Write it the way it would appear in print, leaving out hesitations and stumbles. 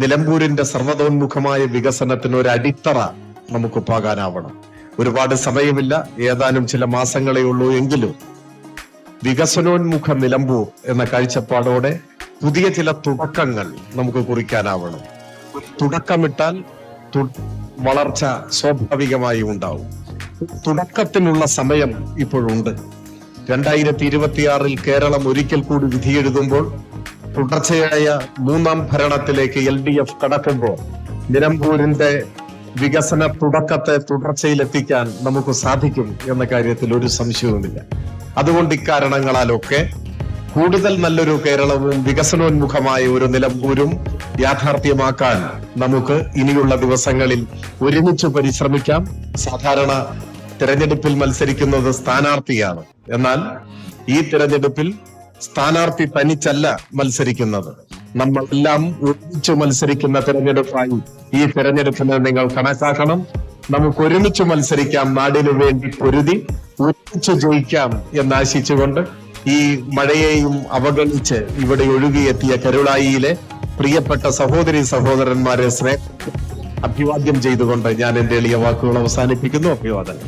നിലമ്പൂരിന്റെ സർവ്വതോന്മുഖമായ വികസനത്തിന് ഒരു അടിത്തറ നമുക്ക് പാകാനാവണം. ഒരുപാട് സമയമില്ല, ഏതാനും ചില മാസങ്ങളേ ഉള്ളൂ. എങ്കിലും വികസനോന്മുഖ നിലമ്പൂർ എന്ന കാഴ്ചപ്പാടോടെ പുതിയ ചില തുടക്കങ്ങൾ നമുക്ക് കുറിക്കാനാവണം. തുടക്കമിട്ടാൽ വളർച്ച സ്വാഭാവികമായി ഉണ്ടാവും. തുടക്കത്തിനുള്ള സമയം ഇപ്പോഴുണ്ട്. 2026 കേരളം ഒരിക്കൽ കൂടി വിധിയെഴുതുമ്പോൾ, തുടർച്ചയായ 3ാം ഭരണത്തിലേക്ക് LDF കടക്കുമ്പോൾ നിലമ്പൂരിന്റെ വികസന തുടക്കത്തെ തുടർച്ചയിലെത്തിക്കാൻ നമുക്ക് സാധിക്കും എന്ന കാര്യത്തിൽ ഒരു സംശയവുമില്ല. അതുകൊണ്ട് ഇക്കാരണങ്ങളാലൊക്കെ കൂടുതൽ നല്ലൊരു കേരളവും വികസനോന്മുഖമായ ഒരു നിലമ്പൂരും യാഥാർത്ഥ്യമാക്കാൻ നമുക്ക് ഇനിയുള്ള ദിവസങ്ങളിൽ ഒരുമിച്ച് പരിശ്രമിക്കാം. സാധാരണ തെരഞ്ഞെടുപ്പിൽ മത്സരിക്കുന്നത് സ്ഥാനാർത്ഥിയാണ്. എന്നാൽ ഈ തെരഞ്ഞെടുപ്പിൽ സ്ഥാനാർത്ഥി തനിച്ചല്ല മത്സരിക്കുന്നത്. നമ്മളെല്ലാം ഒരുമിച്ച് മത്സരിക്കുന്ന തെരഞ്ഞെടുപ്പായി ഈ തെരഞ്ഞെടുപ്പിനെ നിങ്ങൾ കണക്കാക്കണം. നമുക്ക് ഒരുമിച്ച് മത്സരിക്കാം, നാടിനു വേണ്ടി പൊരുതി ഒരുമിച്ച് ജയിക്കാം എന്നാശിച്ചുകൊണ്ട് ഈ മഴയെയും അവഗണിച്ച് ഇവിടെ ഒഴുകിയെത്തിയ കരുളായിയിലെ പ്രിയപ്പെട്ട സഹോദരി സഹോദരന്മാരെ അഭിവാദ്യം ചെയ്തുകൊണ്ട് ഞാൻ എന്റെ എളിയ വാക്കുകൾ അവസാനിപ്പിക്കുന്നു. അഭിവാദനം.